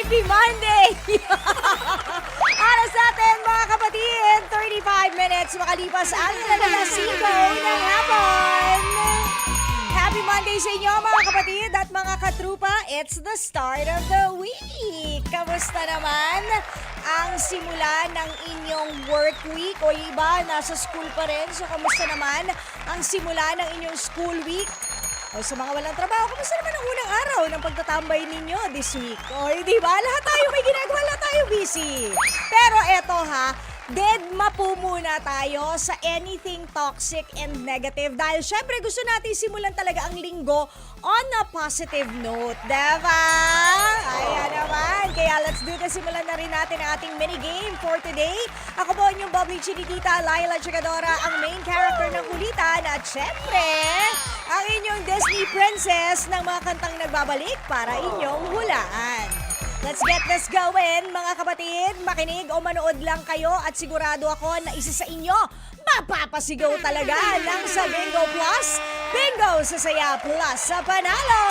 Happy Monday! Aras natin mga kapatid, 35 minutes makalipas ang alas 5 ng hapon. Happy Monday sa inyo mga kapatid at mga katrupa. It's the start of the week. Kamusta naman ang simula ng inyong work week? O iba, nasa school pa rin. So kamusta naman ang simula ng inyong school week? O sa mga walang trabaho, kamusta naman ang unang araw ng pagtatambay ninyo this week? O di ba? Lahat tayo may ginagawa, lahat tayo busy. Pero eto ha, deadma po muna tayo sa anything toxic and negative. Dahil syempre gusto natin simulan talaga ang linggo on a positive note. Diba? Ayan naman. Kaya let's do this. Simulan na rin natin ang ating minigame for today. Ako po inyong bubbly chinitita, Laila Chigadora, ang main character ng kulitan. At syempre, ang inyong Disney princess ng mga kantang nagbabalik para inyong hulaan. Let's get this going, mga kapatid. Makinig o manood lang kayo at sigurado ako na isa sa inyo mapapasigaw talaga ng sa Bingo Plus. Bingo sa Saya Plus sa panalo!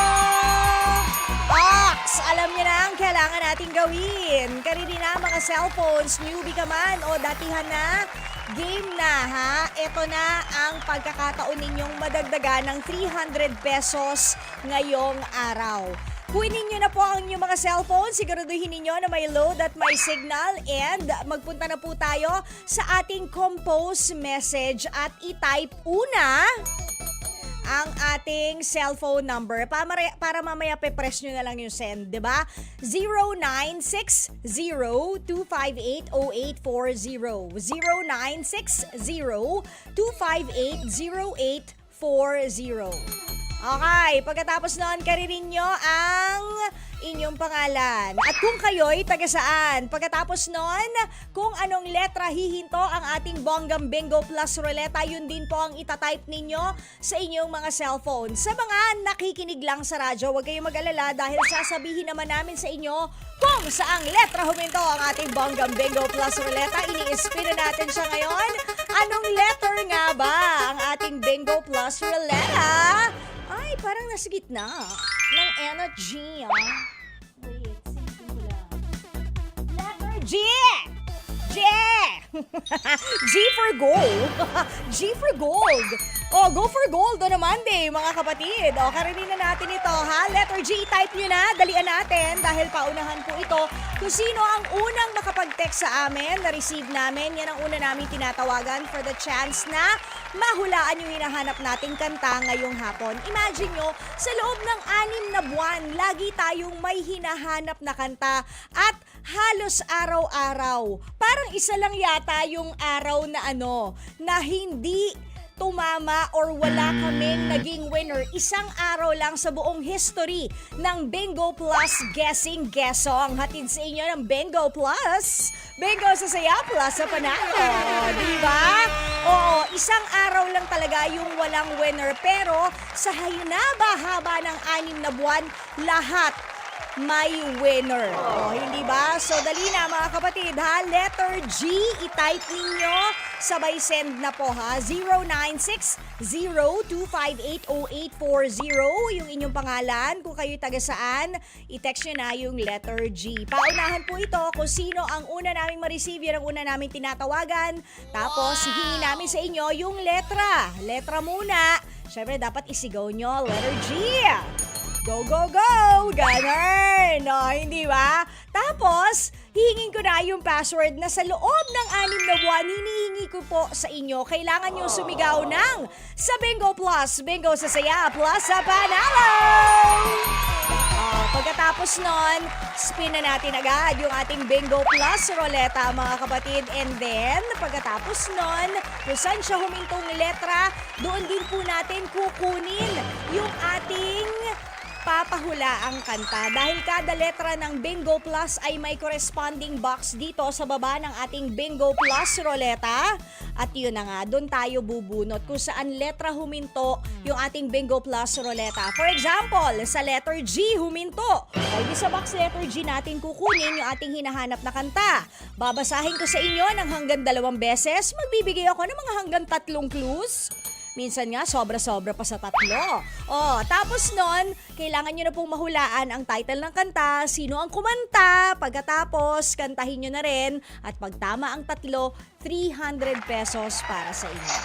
Ox, alam niyo na ang kailangan natin gawin. Karili na mga cellphones, newbie ka man o datihan na, game na ha. Ito na ang pagkakataon ninyong madagdagan ng 300 pesos ngayong araw. Kunin nyo na po ang inyong mga cellphone, siguraduhin ninyo na may load at may signal and magpunta na po tayo sa ating compose message at i-type una ang ating cellphone number para mamaya pe-press nyo na lang yung send, di ba? 0960-258-0840 0960-258-0840. Okay, pagkatapos noon, karirin nyo ang inyong pangalan. At kung kayo'y taga saan. Pagkatapos noon, kung anong letra hihinto ang ating Bonggang Bingo Plus Ruleta, yun din po ang itatype ninyo sa inyong mga cellphone. Sa mga nakikinig lang sa radyo, huwag kayong mag-alala dahil sasabihin naman namin sa inyo kung saang letra huminto ang ating Bonggang Bingo Plus Ruleta. Ini-spin na natin siya ngayon. Anong letter nga ba ang ating Bingo Plus Ruleta? Ay, parang nasa gitna ng energy, Wait, sinisin ko lang. Letter G! G! G for gold. G for gold. Oh, go for gold on a Monday, mga kapatid. O, karinin na natin ito, ha? Letter G, type nyo na. Dalian natin dahil paunahan po ito. Kung sino ang unang makapag-text sa amin, na-receive namin, yan ang una namin tinatawagan for the chance na mahulaan yung hinahanap nating kanta ngayong hapon. Imagine nyo, sa loob ng 6 na buwan, lagi tayong may hinahanap na kanta at halos araw-araw. Parang isa lang yata yung araw na na hindi tumama or wala kaming naging winner. Isang araw lang sa buong history ng Bingo Plus Guessing Guessong. Hatid sa inyo ng Bingo Plus. Bingo sa Saya Plus sa panalo. Diba? Oo, isang araw lang talaga yung walang winner. Pero sa haba ng 6 na buwan, lahat may winner. O, hindi ba? So, dali na mga kapatid, ha? Letter G, i-type ninyo. Sabay send na po, ha? 0960-258-0840. Yung inyong pangalan. Kung kayo taga saan, i-text nyo na yung letter G. Paunahan po ito kung sino ang una naming ma-receive. Yan ang una naming tinatawagan. Tapos, hihingin namin sa inyo yung letra. Letra muna. Siyempre, dapat isigaw nyo. Letter G. Go, go, go! Ganun! No, hindi ba? Tapos, hihingin ko na yung password na sa loob ng 6 na buwan, hinihingi ko po sa inyo. Kailangan nyo sumigaw ng sa Bingo Plus. Bingo sa Saya Plus sa panalo! Pagkatapos nun, spin na natin agad yung ating Bingo Plus Ruleta, mga kapatid. And then, pagkatapos nun, kung saan siya humintong letra, doon din po natin kukunin yung ating papahula ang kanta. Dahil kada letra ng Bingo Plus ay may corresponding box dito sa baba ng ating Bingo Plus Ruleta. At yun na nga, doon tayo bubunot kung saan letra huminto yung ating Bingo Plus Ruleta. For example, sa letter G huminto. Ay di sa box letter G natin kukunin yung ating hinahanap na kanta. Babasahin ko sa inyo ng hanggang 2 beses. Magbibigay ako ng mga hanggang 3 clues. Minsan nga, sobra-sobra pa sa 3. Oh, tapos nun, kailangan nyo na pong mahulaan ang title ng kanta, sino ang kumanta, pagkatapos, kantahin nyo na rin, at pag tama ang 3, 300 pesos para sa inyo.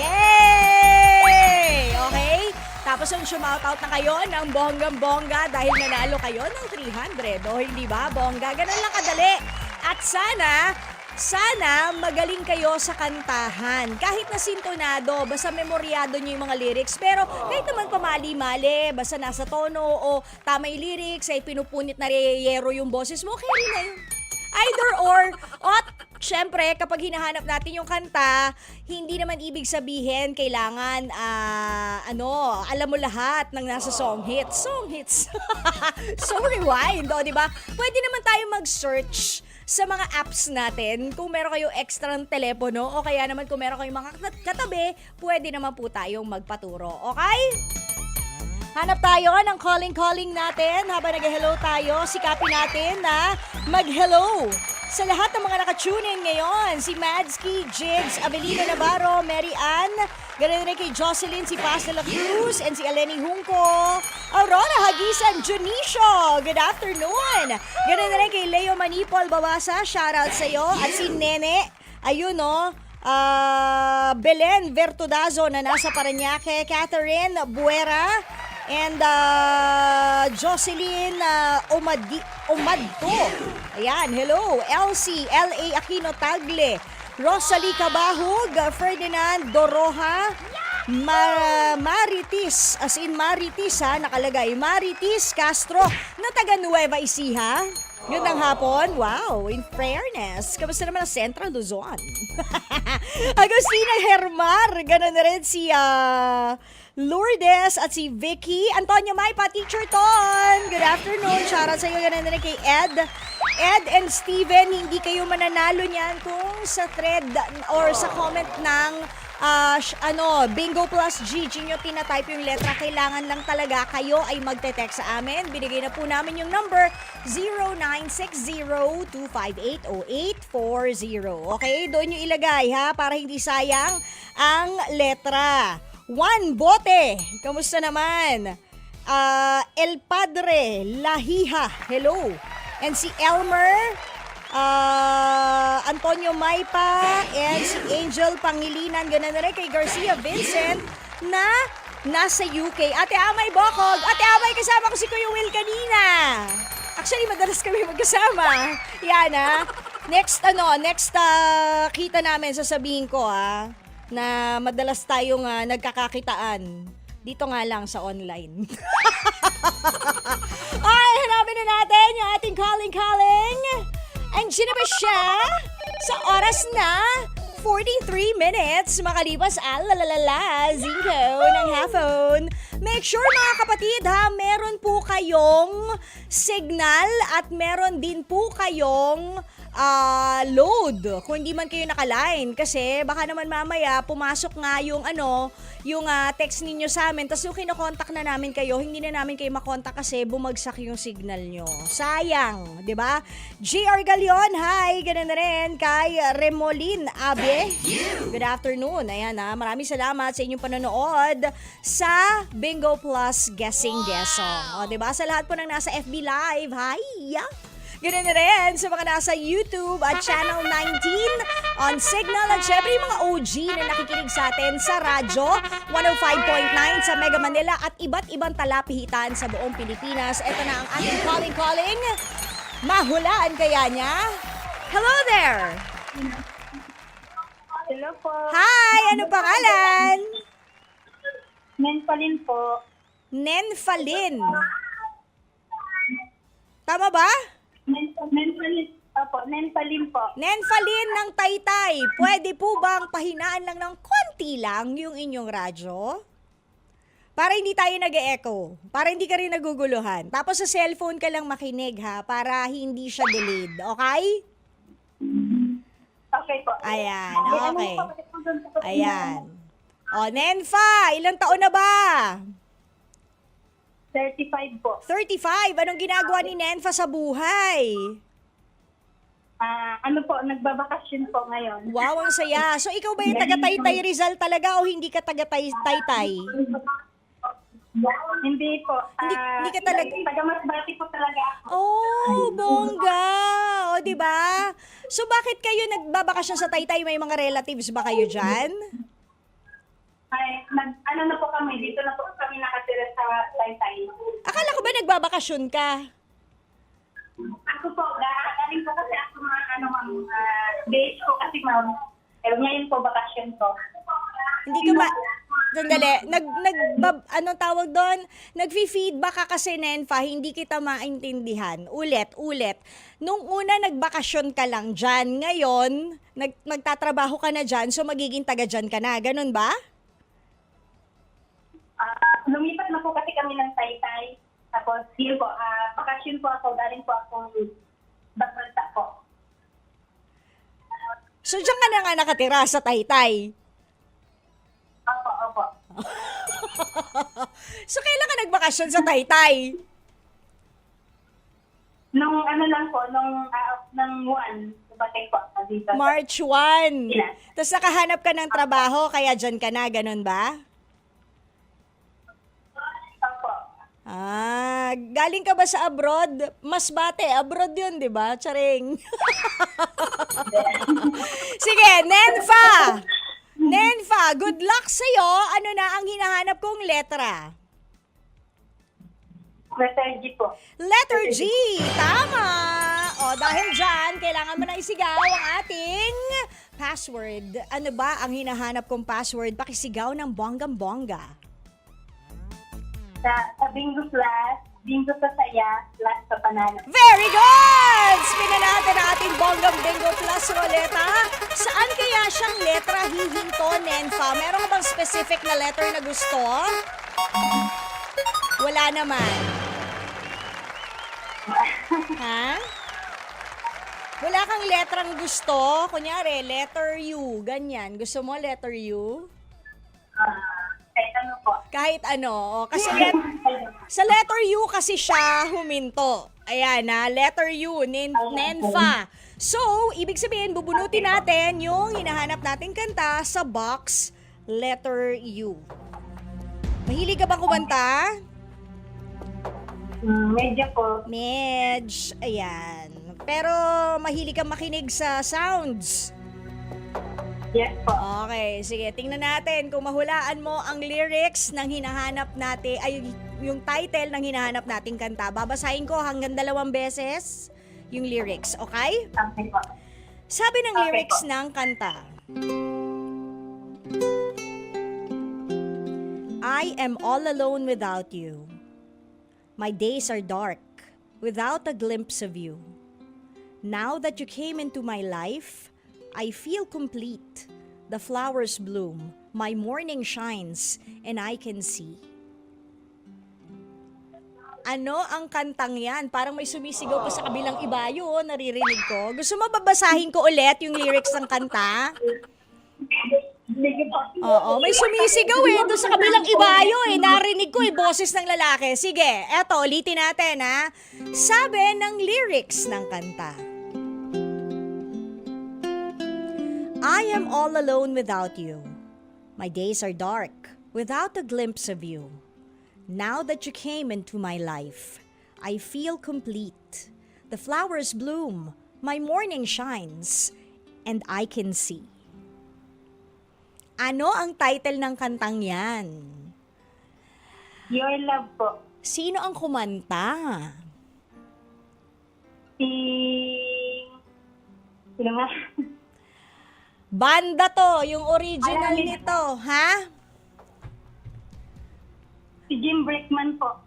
Yay! Okay? Tapos ang shoutout na kayo ng bonggang-bongga dahil nanalo kayo ng 300. O hindi ba, bongga? Ganun lang kadali. At sana magaling kayo sa kantahan. Kahit na sintonado, basta memoryado nyo yung mga lyrics. Pero kahit naman pamali-mali, basta nasa tono o tama yung lyrics, ay pinupunit na reyero yung boses mo, kaya rin na yun. Either or. At syempre, kapag hinahanap natin yung kanta, hindi naman ibig sabihin kailangan, alam mo lahat ng nasa song hits. Song hits. So rewind, di ba? Pwede naman tayo mag-search sa mga apps natin. Kung meron kayong extra telepono o kaya naman kung meron kayong mga katabi, pwede naman po tayong magpaturo. Okay? Hanap tayo ng calling natin habang nag-hello tayo. Sikapin natin na mag-hello sa lahat ng mga nakatune in ngayon. Si Madski, Jigs, Abelino Navarro, Mary Ann, ganun rin kay Jocelyn, si Paz de la Cruz, and si Eleni Junco, Aurora Hagisan, Junicio, good afternoon. Ganun rin kay Leo Manipol Bawasa, shoutout sa'yo. At si Nene, ayun Belen Vertudazo na nasa Parañaque, Catherine Buera, and Jocelyn Umadto. Ayan, hello. Elsie, L.A. Aquino Tagle, Rosalie Cabahug, Ferdinand Doroha, Maritis, as in Maritis nakalagay. Maritis Castro, na taga Nueva Ecija. Yun ang hapon. Wow, in fairness. Kamusta naman ang Central Luzon? Agustina Hermar, ganun na rin si Lourdes at si Vicky. Antonio May, pa-teacher Ton. Good afternoon. Shoutout sa iyo. Ganun na rin kay Ed and Steven. Hindi kayo mananalo niyan kung sa thread or sa comment ng Bingo Plus GG nyo tinatype yung letra. Kailangan lang talaga kayo ay magte-text sa amin. Binigay na po namin yung number 0960-258-0840. Okay, doon nyo ilagay para hindi sayang ang letra. 1 Bote, kamusta naman? El Padre Lahiha, hello. And si Elmer, Antonio Maypa, and si Angel Pangilinan, ganun na rin kay Garcia Vincent na nasa UK. Ate Amay Bokog, Ate Amay, kasama ko si Kuya Will kanina. Actually, madalas kami magkasama. Yan Next kita namin, sasabihin ko na madalas tayong nagkakakitaan. Dito nga lang sa online. Ay, hanapin na natin yung ating calling. Ang sino ba siya? Sa oras na 43 minutes makalipas zinko ng hapon. Make sure mga kapatid meron po kayong signal at meron din po kayong load kung hindi man kayo naka-line kasi baka naman mamaya pumasok nga yung text ninyo sa amin tapos yung kinokontak na namin kayo, hindi na namin kayo makontak kasi bumagsak yung signal nyo. Sayang, di ba? JR Galion, hi! Ganun na rin kay Remolin Abe. Good afternoon. Ayan maraming salamat sa inyong panonood sa Bingo Plus Guessing Guessong. O, di ba? Sa lahat po ng nasa FB Live, hi! Ganun na rin sa mga nasa YouTube at Channel 19 on Signal at syempre yung mga OG na nakikinig sa atin sa radyo 105.9 sa Mega Manila at iba't ibang talapihitan sa buong Pilipinas. Ito na ang ating calling. Mahulaan kaya niya? Hello there! Hello po. Hi! Ano pangalan? Nenfalin po. Nenfalin. Tama ba? Nenfalin po. Nenfalin ng Taytay, pwede po bang pahinaan lang ng konti lang yung inyong radyo? Para hindi tayo nag-e-echo. Para hindi ka rin naguguluhan. Tapos sa cellphone ka lang makinig para hindi siya delayed. Okay? Okay po. Ayan, okay. Ayan. O, Nenfa, ilang taon na ba? 35 po. 35. Anong ginagawa ni Nenfa sa buhay? Ano po, nagbabakasyon po ngayon. Wow, ang saya. So, ikaw ba yung taga-Taytay Rizal talaga o hindi ka taga-Taytay? Hindi po. Hindi ka talaga- Taga-Masbate po talaga ako. Oh, bongga. O, di ba? So, bakit kayo nagbabakasyon sa Taytay? May mga relatives ba kayo dyan? Ano na po kami, dito na po kami nakatira sa Taytay. Akala ko ba nagbabakasyon ka? Ako po, galing po kasi ako base ko kasi ma'am. Pero ngayon po, bakasyon ko. Hindi ka Sandali, anong tawag doon? Nag-feedback ka kasi, Nenfa, hindi kita maintindihan. Ulit. Nung una, nagbakasyon ka lang dyan. Ngayon, magtatrabaho ka na dyan, so magiging taga dyan ka na. Ganun ba? Lumipat na po kasi kami ng Taytay. Tapos, yun po, bakasyon po ako, galing po akong Bagbanta po. So, dyan ka na nga nakatira sa Taytay. Opo. So, kailan ka nagbakasyon sa Taytay? Nung lang po, nung 1, batay po dito. March 1. Yeah. Tapos nakahanap ka ng trabaho, kaya dyan ka na, ganun ba? Opo. Galing ka ba sa abroad? Masbate, abroad yun, di ba? Charing. Sige, Nenfa, good luck sa'yo. Ano na ang hinahanap kong letra? Letter G po. Letter G, tama! O, dahil dyan, kailangan mo na isigaw ang ating password. Ano ba ang hinahanap kong password? Pakisigaw ng bonggang-bongga. Sa bingo plus, bingo sa saya, plus sa panalo. Very good! Spinan natin ang ating bonggang bingo plus roleta. Saan kaya siyang letra hihinto, Nenfa? Meron ka bang specific na letter na gusto? Wala naman. Ha? Wala kang letrang gusto? Kunyari, letter U. Ganyan. Gusto mo letter U? Kahit ano po. Kahit ano. O, kasi sa letter U kasi siya huminto. Ayan na, letter U, Nenfa. So, ibig sabihin, bubunutin natin yung hinahanap nating kanta sa box letter U. Mahilig ka bang kumanta? Medyo po. Ayan. Pero mahilig kang makinig sa sounds. Yes po. Okay, sige. Tingnan natin kung mahulaan mo ang lyrics ng hinahanap natin, ay yung title ng hinahanap nating kanta. Babasahin ko hanggang 2 beses yung lyrics, okay? Okay po. Sabi ng Okay lyrics po. ng kanta. I am all alone without you. My days are dark without a glimpse of you. Now that you came into my life, I feel complete. The flowers bloom, my morning shines, and I can see. Ano ang kantang yan? Parang may sumisigaw pa sa kabilang ibayo, naririnig ko. Gusto mo babasahin ko ulit yung lyrics ng kanta? Sige po. Oo, may sumisigaw doon sa kabilang ibayo narinig ko boses ng lalaki. Sige, eto, ulitin natin ha. Sabi ng lyrics ng kanta. I am all alone without you. My days are dark without a glimpse of you. Now that you came into my life, I feel complete. The flowers bloom, my morning shines, and I can see. Ano ang title ng kantang yan? Your love po. Sino ang kumanta? Sino nga? Banda to, yung original nito, ha? Si Jim Brickman po.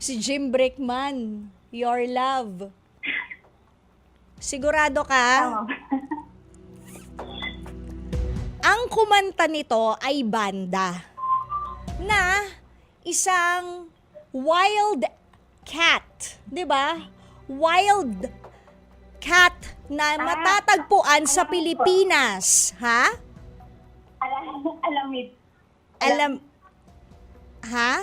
Si Jim Brickman, Your Love. Sigurado ka? Oo. Ang kumanta nito ay banda na isang wild cat, 'di ba? Wild cat na matatagpuan sa Pilipinas, ha? Alamid. Ha?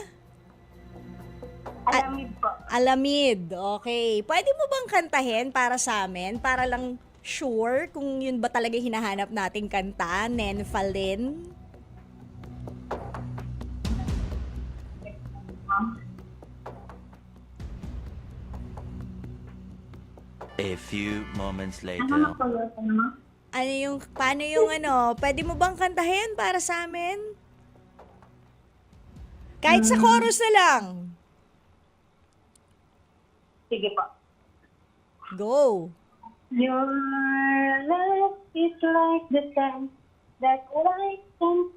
Alamid po. Alamid. Okay. Pwede mo bang kantahin para sa amin? Para lang sure kung yun ba talaga hinahanap nating kanta, Nenfalin? A few moments Ano later. na po yun? Ano? Paano yung pwede mo bang kantahin para sa amin? Kahit sa chorus na lang. Sige po. Go. Your love is like the sun that lights on.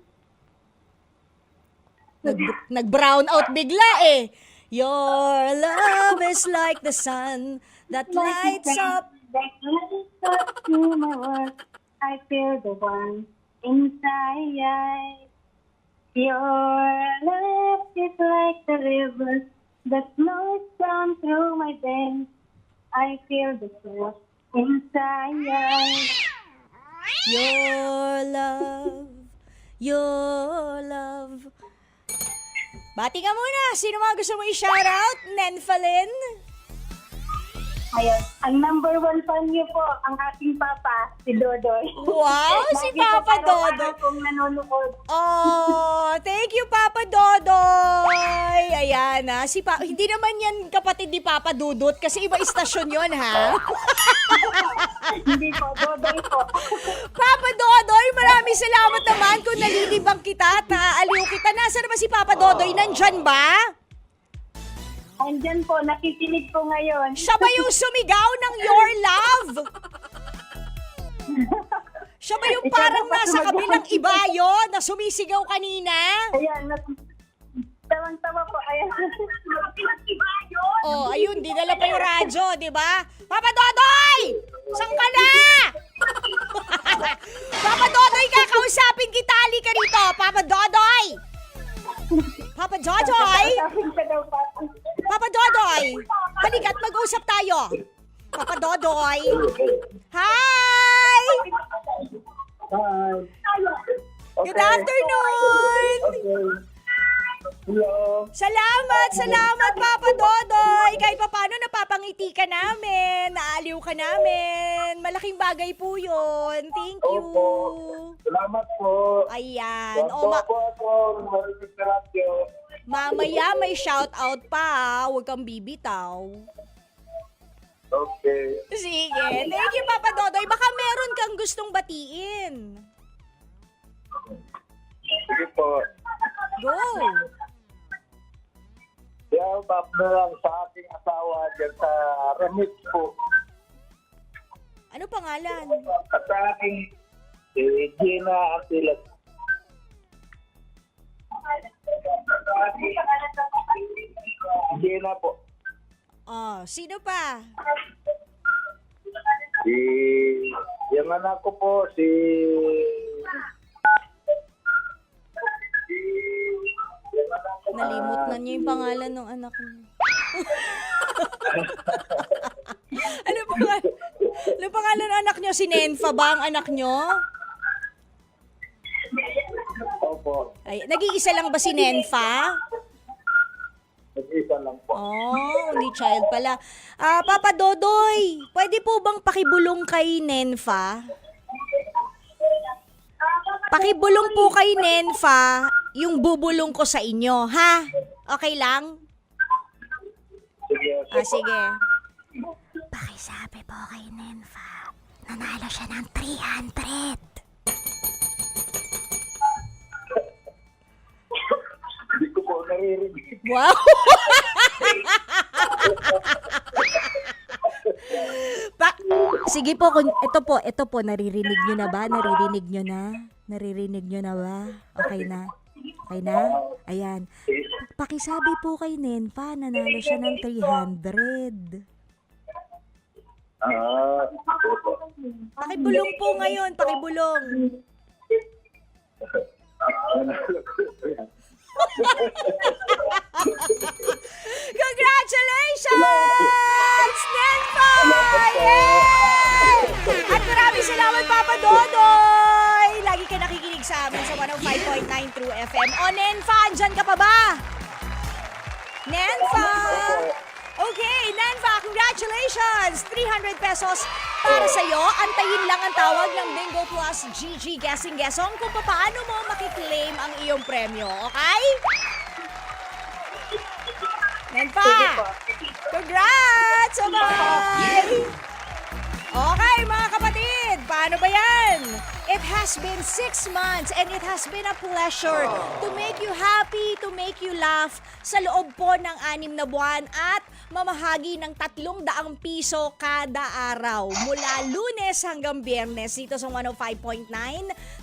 Nag-brown out bigla eh. Your love is like the sun that lights up. That lights up to my world. I feel the one inside. Your love is like the river that flows down through my veins. I feel the soul inside. Your love, your love. Bati ka muna. Sino mga gusto mo i-shoutout? Nenfalin? Ayun. Ang number 1 fan niyo po, ang ating papa, si Dodoy. Wow, si Lagi po Papa araw-araw Dodoy. pong nanonood. Oh, thank you Papa Dodoy. Ayan na, hindi naman yan kapatid ni Papa Dudut kasi iba istasyon yon ha. Hindi po, Dodoy po. Papa Dodoy, maraming salamat naman kung nalilibang kita at naaaliw kita. Nasaan ba si Papa Dodoy? Nandyan ba? Andyan po, nakikinig po ngayon. Siya ba yung sumigaw ng Your Love? Siya ba yung Ikaw parang dapat nasa sumagot. kabilang ibayo na sumisigaw kanina? Ayan, tawang-tawa po. Ayan. Iba yun. Oh, ayun, dinala pa yung radyo, di ba? Papa Dodoy! Saan ka na? Papa Dodoy, kakausapin kita. Halika rito, Papa Dodoy! Papa Dodoy! Sabi ka daw, Papa. Papa Dodoy! Halika't mag-usap tayo. Papa Dodoy! Hi! Good afternoon! Hello. Salamat Papa Dodoy! Kahit pa paano napapangiti ka namin, naaliw ka namin. Malaking bagay po yun. Thank you. Opo. Salamat po. Ayan. Tuwa po ako. Marinig sa radyo. Mamaya may shout out pa. Huwag kang bibitaw. Okay. Sige. Thank you, Papa Dodoy. Baka meron kang gustong batiin. Sige po. Go. Shout out na lang sa aking asawa dyan sa Remix po. Ano pangalan? At sa aking Gina Antilas. Gina po. Oh, sino pa? Yung anak ko po, Nalimot na niya yung pangalan ng anak niya. Ano pangalan ng anak niyo? Si Nenfa ba ang anak niyo? Opo. Ay, nag-iisa lang ba si Nenfa? Nag-isa lang po. Oh, only child pala. Papa Dodoy, pwede po bang pakibulong kay Nenfa? Pakibulong po kay Nenfa yung bubulong ko sa inyo, ha? Okay lang? Sige. Sige. Pakisabi po kay Nenfa, nanalo siya ng 300. Hindi ko po naririnig. Wow! Sige po, ito po, naririnig nyo na ba? Naririnig nyo na? Naririnig nyo na ba? Okay na? Okay na? Ayan. Pakisabi po kay Nenfa, nanalo siya ng 300. Pakibulong po ngayon, pakibulong. Congratulations! Nenfa! Yay! At maraming salamat, Papa Dodoy! Lagi ka nakikinig sa amin sa 105.9 True FM. O, Nenfa, andyan ka pa ba? Nenfa! Congratulations! 300 pesos para sa'yo. Antayin lang ang tawag ng Bingo Plus GG Guessing Guessong kung paano mo makiklaim ang iyong premyo. Okay? Yan pa! Congrats! Bye! Okay, mga kapatid, paano ba yan? It has been 6 months and it has been a pleasure to make you happy, to make you laugh sa loob po ng 6 na buwan at mamahagi ng 300 piso kada araw mula Lunes hanggang Biyernes dito sa 105.9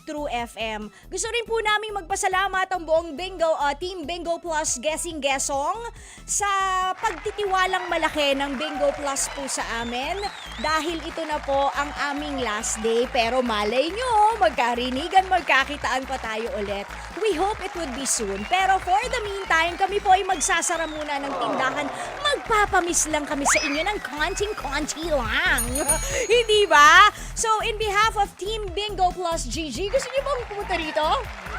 True FM. Gusto rin po namin magpasalamat ang buong Team Bingo Plus Guessing Guessong sa pagtitiwalang malaki ng Bingo Plus po sa amin dahil ito na po ang aming last day pero malay nyo, magkarinigan, magkakitaan pa tayo ulit. We hope it would be soon. Pero for the meantime, kami po ay magsasara muna ng tindahan. Magpapamiss lang kami sa inyo ng konting-konti lang. Hindi ba? So, in behalf of Team Bingo Plus GG, gusto niyo bang pumunta rito?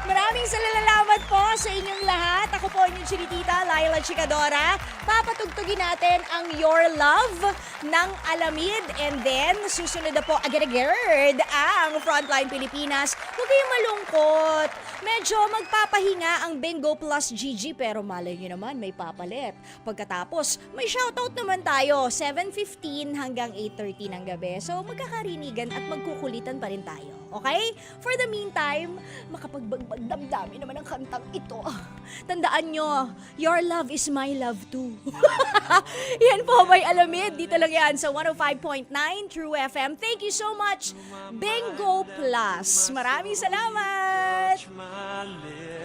Maraming salamat po sa inyong lahat. Ako po inyong chiritita, Laila Chikadora. Papatugtugin natin ang Your Love ng Alamid. And then, susunod na po agad-agad ang Frontline Pilipinas. Huwag kayong malungkot. Medyo magpapahinga ang Bingo Plus GG pero malay nyo naman may papalit. Pagkatapos, may shoutout naman tayo 7:15 hanggang 8:30 ng gabi. So magkakarinigan at magkukulitan pa rin tayo. Okay? For the meantime, makapagbagbag damdamin naman ang kantang ito. Tandaan nyo, your love is my love too. Yan po may Alamid. Dito lang yan sa 105.9 True FM. Thank you so much, Bingo Plus. Maraming salamat! my lips.